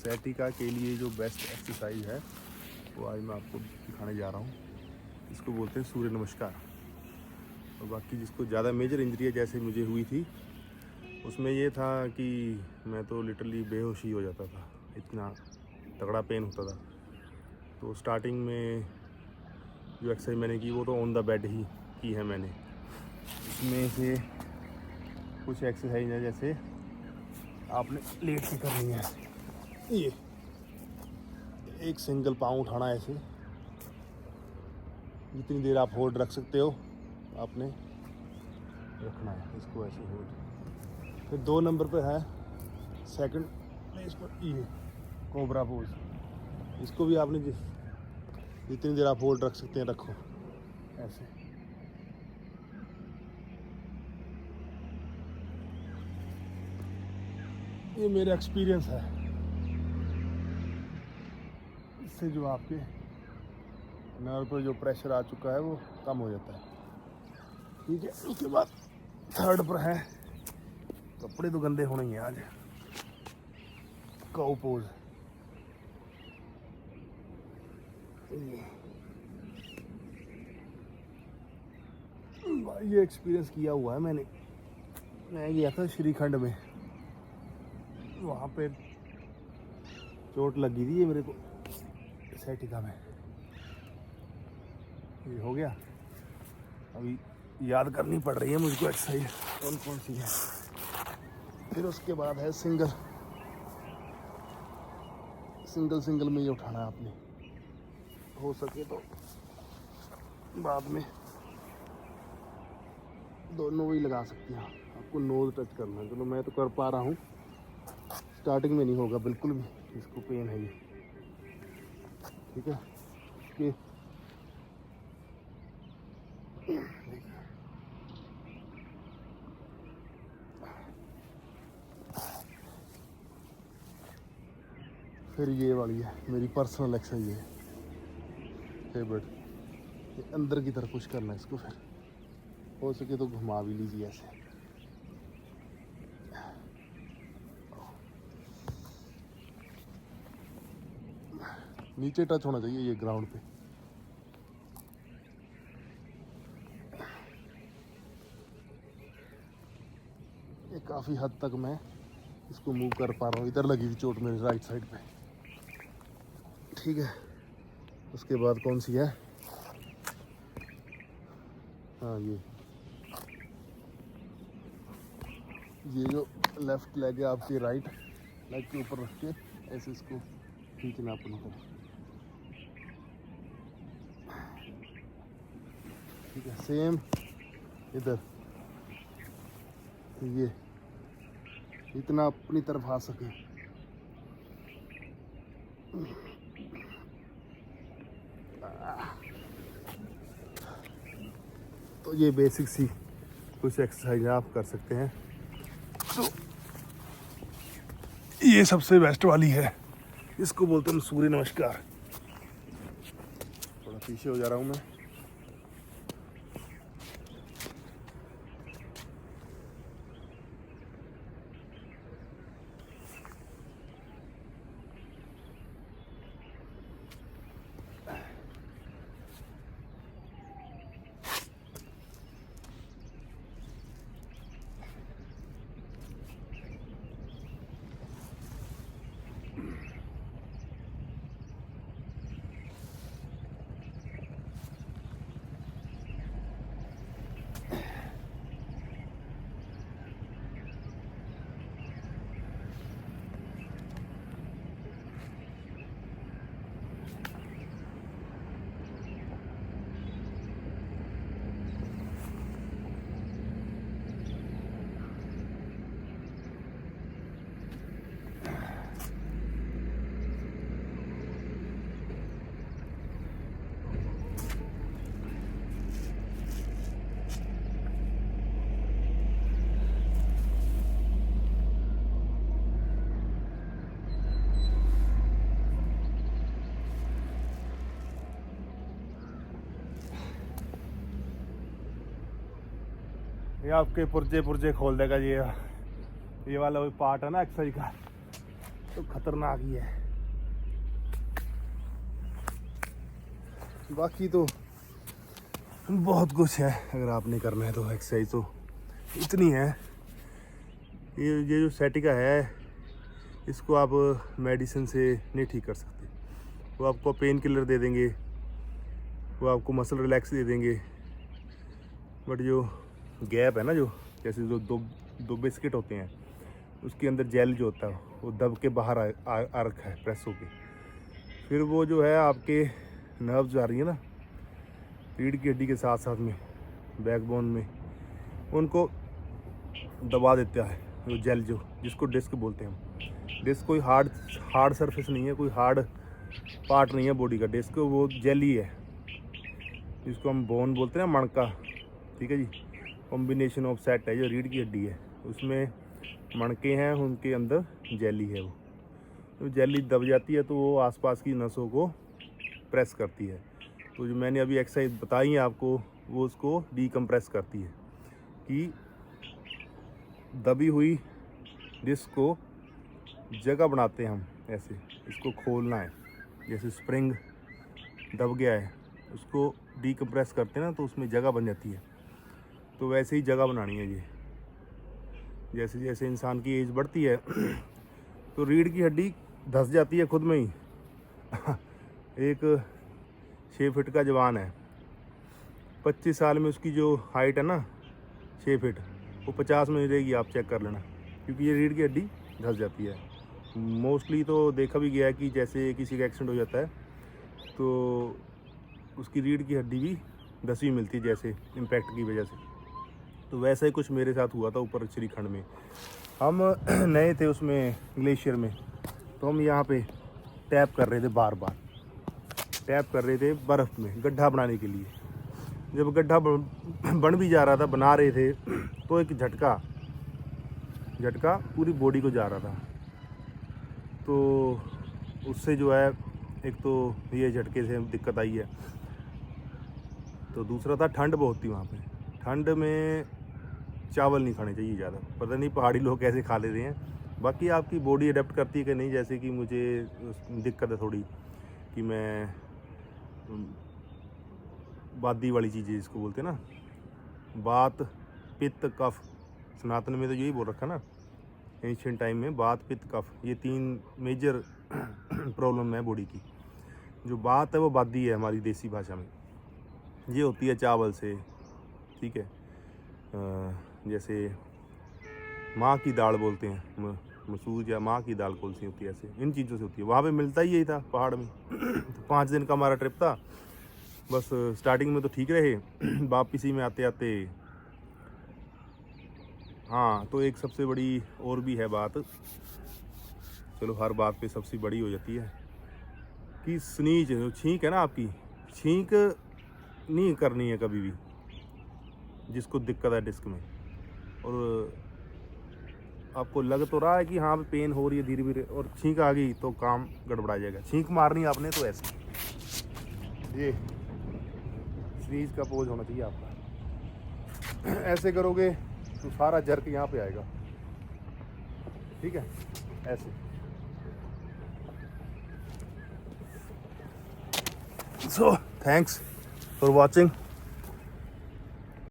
सैटिका के लिए जो बेस्ट एक्सरसाइज है वो आज मैं आपको दिखाने जा रहा हूँ। इसको बोलते हैं सूर्य नमस्कार। और बाकी जिसको ज़्यादा मेजर इंजरी है जैसे मुझे हुई थी, उसमें ये था कि मैं तो लिटरली बेहोश ही हो जाता था, इतना तगड़ा पेन होता था। तो स्टार्टिंग में जो एक्सरसाइज मैंने की वो तो ऑन द बेड ही की है मैंने। इसमें से कुछ एक्सरसाइज है जैसे आपने लेट के करनी है। ये एक सिंगल पाँव उठाना है, ऐसे जितनी देर आप होल्ड रख सकते हो आपने रखना है इसको, ऐसे होल्ड। फिर 2 नंबर पे है सेकंड प्लेस पर ये कोबरा पोज। इसको भी आपने जितनी देर आप होल्ड रख सकते हैं रखो ऐसे। ये मेरा एक्सपीरियंस है, इससे जो आपके नर्व पर जो प्रेशर आ चुका है वो कम हो जाता है। ठीक है, उसके बाद थर्ड पर है, कपड़े तो गंदे होने ही हैं आज, काउ पोज। ये एक्सपीरियंस किया हुआ है मैंने। मैं गया था श्रीखंड में, वहाँ पे चोट लगी थी ये मेरे को सैटिका में। ये हो गया, अभी याद करनी पड़ रही है मुझको एक्सरसाइज कौन कौन सी है। फिर उसके बाद है सिंगल में ये उठाना है आपने, हो सके तो बाद में दोनों ही लगा सकते हैं। आपको नोज टच करना है। चलो मैं तो कर पा रहा हूँ, स्टार्टिंग में नहीं होगा बिल्कुल भी, इसको पेन है ये। ठीक है, कि फिर ये वाली है मेरी पर्सनल एक्सरसाइज है फेवरेट। ये अंदर की तरफ पुश करना है इसको, फिर हो सके तो घुमा भी लीजिए ऐसे। नीचे टच होना चाहिए ये ग्राउंड पे। ये काफ़ी हद तक मैं इसको मूव कर पा रहा हूँ। इधर लगी थी चोट मेरे राइट साइड पे। ठीक है, उसके बाद कौन सी है, हाँ ये जो लेफ्ट लेग है आपकी राइट लेग के ऊपर रख के ऐसे इसको खींचना अपने को। ठीक है, सेम इधर ये इतना अपनी तरफ आ सके। तो ये बेसिक सी कुछ एक्सरसाइज आप कर सकते हैं। तो ये सबसे बेस्ट वाली है, इसको बोलते हैं सूर्य नमस्कार। थोड़ा पीछे हो जा रहा हूँ मैं। ये आपके पुर्जे खोल देगा। ये वाला पार्ट है ना एक्सरसाइज का, तो खतरनाक ही है। बाकी तो बहुत कुछ है, अगर आपने करना है तो एक्सरसाइज तो इतनी है। ये जो सciatica है, इसको आप मेडिसिन से नहीं ठीक कर सकते। वो आपको पेन किलर दे देंगे, वो आपको मसल रिलैक्स दे देंगे, बट जो गैप है ना, जो जैसे जो दो बिस्किट होते हैं, उसके अंदर जेल जो होता है वो दब के बाहर आ रखा है प्रेस होके। फिर वो जो है आपके नर्व्स आ रही है ना रीढ़ की हड्डी के साथ साथ में बैकबोन में, उनको दबा देता है वो जेल, जो जिसको डिस्क बोलते हैं हम। डिस्क कोई हार्ड सरफेस नहीं है, कोई हार्ड पार्ट नहीं है बॉडी का। डिस्क वो जेल ही है, जिसको हम बोन बोलते हैं ना, मणका। ठीक है जी, कॉम्बिनेशन ऑफ सेट है जो रीढ़ की हड्डी है, उसमें मणके हैं, उनके अंदर जेली है। वो तो जेली दब जाती है तो वो आसपास की नसों को प्रेस करती है। तो जो मैंने अभी एक्सरसाइज बताई है आपको, वो उसको डीकम्प्रेस करती है कि दबी हुई डिस्क को जगह बनाते हैं हम। ऐसे इसको खोलना है, जैसे स्प्रिंग दब गया है, उसको डीकम्प्रेस करते हैं ना तो उसमें जगह बन जाती है। तो वैसे ही जगह बनानी है ये। जैसे जैसे इंसान की एज बढ़ती है तो रीढ़ की हड्डी धंस जाती है खुद में ही। एक 6 फीट का जवान है, 25 साल में उसकी जो हाइट है ना 6 फीट, वो 50 में नहीं रहेगी, आप चेक कर लेना, क्योंकि ये रीढ़ की हड्डी धंस जाती है। मोस्टली तो देखा भी गया है कि जैसे किसी का एक्सीडेंट हो जाता है तो उसकी रीढ़ की हड्डी भी धंसी मिलती है, जैसे इम्पैक्ट की वजह से। तो वैसा ही कुछ मेरे साथ हुआ था ऊपर श्रीखंड में। हम नए थे उसमें ग्लेशियर में, तो हम यहाँ पे टैप कर रहे थे, बार बार टैप कर रहे थे बर्फ़ में गड्ढा बनाने के लिए। जब गड्ढा बन भी जा रहा था, बना रहे थे, तो एक झटका पूरी बॉडी को जा रहा था। तो उससे जो है, एक तो ये झटके से दिक्कत आई है, तो दूसरा था ठंड बहुत थी वहाँ पे। ठंड में चावल नहीं खाने चाहिए ज़्यादा, पता नहीं पहाड़ी लोग कैसे खा लेते हैं। बाकी आपकी बॉडी अडेप्ट करती है कि नहीं, जैसे कि मुझे दिक्कत है थोड़ी कि मैं बादी वाली चीज़ें जिसको बोलते हैं ना, बात पित्त कफ, सनातन में तो यही बोल रखा ना एंशिएंट टाइम में, बात पित्त कफ, ये 3 मेजर प्रॉब्लम है बॉडी की। जो बात है वो बादी है हमारी देसी भाषा में, ये होती है चावल से। ठीक है, जैसे माँ की दाल बोलते हैं, मसूर या माँ की दाल कौन सी होती है, ऐसे इन चीज़ों से होती है। वहाँ पे मिलता ही यही था पहाड़ में। तो 5 दिन का हमारा ट्रिप था। बस स्टार्टिंग में तो ठीक रहे, वापसी में आते आते, हाँ तो एक सबसे बड़ी और भी है बात, चलो हर बात पे सबसे बड़ी हो जाती है कि स्नीज, छींक है ना आपकी, छींक नहीं करनी है कभी भी जिसको दिक्कत है डिस्क में। और आपको लग तो रहा है कि हाँ पेन हो रही है धीरे धीरे, और छींक आ गई तो काम गड़बड़ा जाएगा। छींक मारनी आपने तो ऐसे, ये स्नीज का पोज होना चाहिए आपका। ऐसे करोगे तो सारा जर्क यहाँ पे आएगा। ठीक है, ऐसे। So thanks for watching.